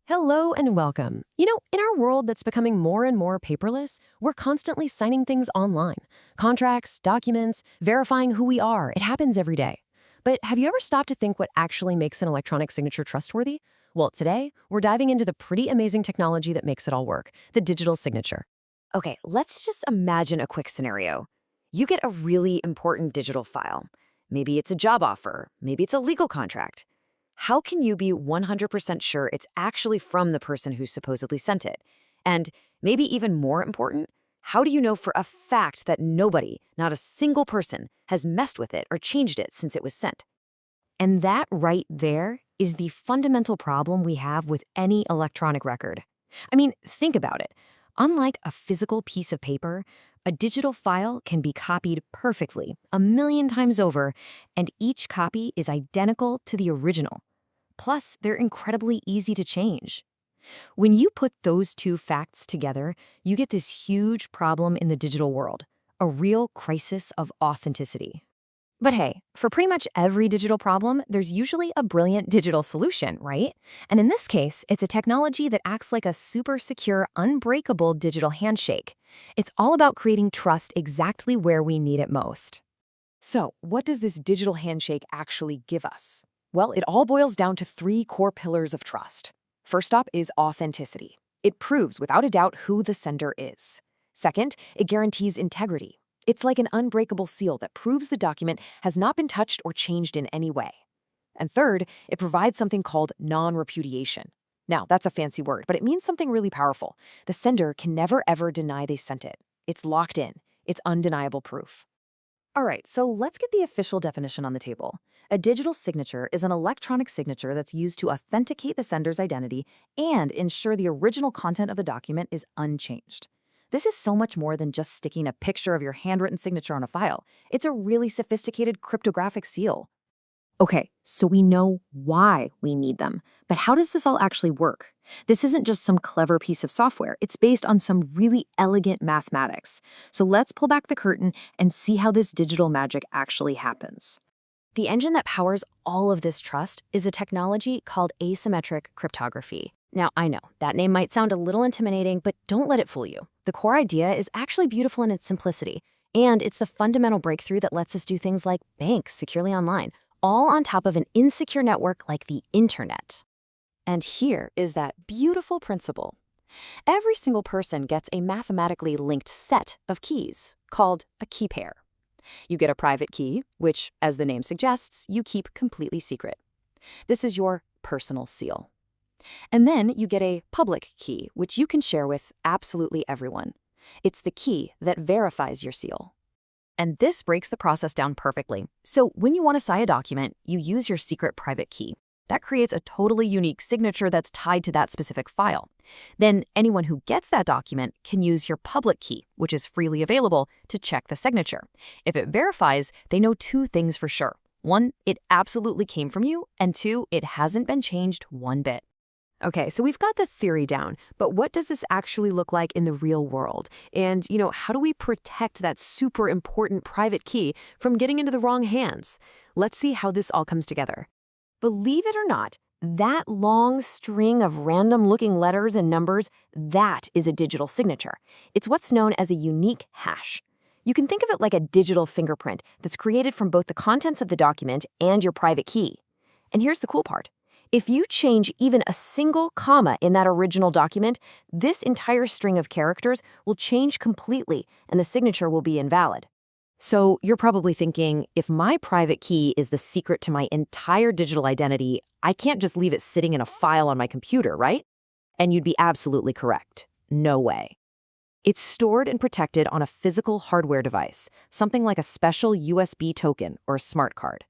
Hello and welcome. In our world that's becoming more and more paperless, we're constantly signing things online. Contracts, documents, verifying who we are. It happens every day. But have you ever stopped to think what actually makes an electronic signature trustworthy? Well, today, we're diving into the pretty amazing technology that makes it all work, the digital signature. Okay, let's just imagine a quick scenario. You get a really important digital file. Maybe it's a job offer, maybe it's a legal contract. How can you be 100% sure it's actually from the person who supposedly sent it? And maybe even more important, how do you know for a fact that nobody, not a single person, has messed with it or changed it since it was sent? And that right there is the fundamental problem we have with any electronic record. I mean, think about it. Unlike a physical piece of paper, a digital file can be copied perfectly, a million times over, and each copy is identical to the original. Plus, they're incredibly easy to change. When you put those two facts together, you get this huge problem in the digital world, a real crisis of authenticity. But hey, for pretty much every digital problem, there's usually a brilliant digital solution, right? And in this case, it's a technology that acts like a super secure, unbreakable digital handshake. It's all about creating trust exactly where we need it most. So, what does this digital handshake actually give us? Well, it all boils down to three core pillars of trust. First up is authenticity. It proves without a doubt who the sender is. Second, it guarantees integrity. It's like an unbreakable seal that proves the document has not been touched or changed in any way. And third, it provides something called non-repudiation. Now, that's a fancy word, but it means something really powerful. The sender can never ever deny they sent it. It's locked in. It's undeniable proof. All right, so let's get the official definition on the table. A digital signature is an electronic signature that's used to authenticate the sender's identity and ensure the original content of the document is unchanged. This is so much more than just sticking a picture of your handwritten signature on a file. It's a really sophisticated cryptographic seal. Okay, so we know why we need them, but how does this all actually work? This isn't just some clever piece of software. It's based on some really elegant mathematics. So let's pull back the curtain and see how this digital magic actually happens. The engine that powers all of this trust is a technology called asymmetric cryptography. Now, I know, that name might sound a little intimidating, but don't let it fool you. The core idea is actually beautiful in its simplicity, and it's the fundamental breakthrough that lets us do things like bank securely online, all on top of an insecure network like the internet. And here is that beautiful principle. Every single person gets a mathematically linked set of keys, called a key pair. You get a private key, which, as the name suggests, you keep completely secret. This is your personal seal. And then you get a public key, which you can share with absolutely everyone. It's the key that verifies your seal. And this breaks the process down perfectly. So when you want to sign a document, you use your secret private key. That creates a totally unique signature that's tied to that specific file. Then anyone who gets that document can use your public key, which is freely available, to check the signature. If it verifies, they know two things for sure. One, it absolutely came from you, and two, it hasn't been changed one bit. Okay, so we've got the theory down, but what does this actually look like in the real world? And, how do we protect that super important private key from getting into the wrong hands? Let's see how this all comes together. Believe it or not, that long string of random-looking letters and numbers, that is a digital signature. It's what's known as a unique hash. You can think of it like a digital fingerprint that's created from both the contents of the document and your private key. And here's the cool part. If you change even a single comma in that original document, this entire string of characters will change completely and the signature will be invalid. So you're probably thinking, if my private key is the secret to my entire digital identity, I can't just leave it sitting in a file on my computer, right? And you'd be absolutely correct. No way. It's stored and protected on a physical hardware device, something like a special USB token or a smart card.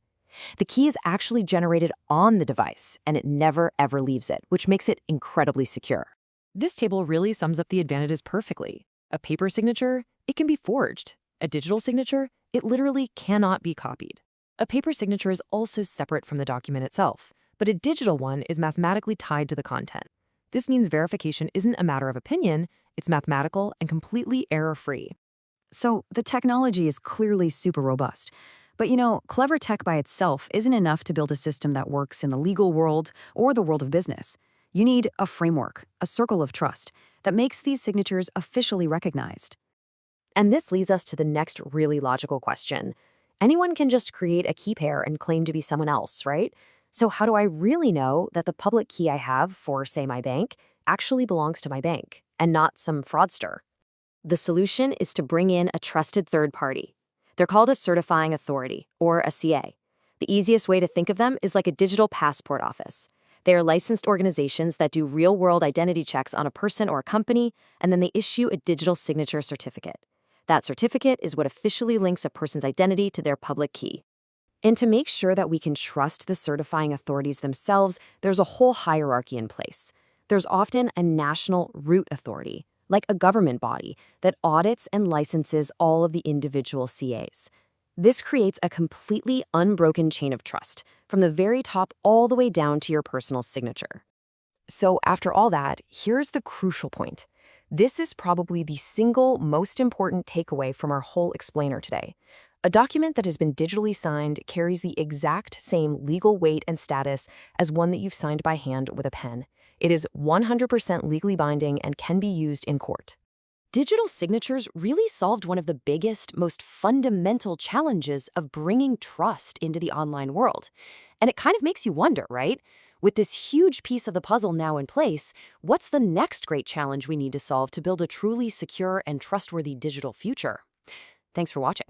The key is actually generated on the device, and it never ever leaves it, which makes it incredibly secure. This table really sums up the advantages perfectly. A paper signature, it can be forged. A digital signature, it literally cannot be copied. A paper signature is also separate from the document itself, but a digital one is mathematically tied to the content. This means verification isn't a matter of opinion, it's mathematical and completely error-free. So the technology is clearly super robust. But clever tech by itself isn't enough to build a system that works in the legal world or the world of business. You need a framework, a circle of trust, that makes these signatures officially recognized. And this leads us to the next really logical question. Anyone can just create a key pair and claim to be someone else, right? So how do I really know that the public key I have for, say, my bank actually belongs to my bank and not some fraudster? The solution is to bring in a trusted third party. They're called a certifying authority, or a CA. The easiest way to think of them is like a digital passport office. They are licensed organizations that do real-world identity checks on a person or a company, and then they issue a digital signature certificate. That certificate is what officially links a person's identity to their public key. And to make sure that we can trust the certifying authorities themselves, there's a whole hierarchy in place. There's often a national root authority, like a government body, that audits and licenses all of the individual CAs. This creates a completely unbroken chain of trust, from the very top all the way down to your personal signature. So after all that, here's the crucial point. This is probably the single most important takeaway from our whole explainer today. A document that has been digitally signed carries the exact same legal weight and status as one that you've signed by hand with a pen. It is 100% legally binding and can be used in court. Digital signatures really solved one of the biggest, most fundamental challenges of bringing trust into the online world. And it kind of makes you wonder, right? With this huge piece of the puzzle now in place, what's the next great challenge we need to solve to build a truly secure and trustworthy digital future? Thanks for watching.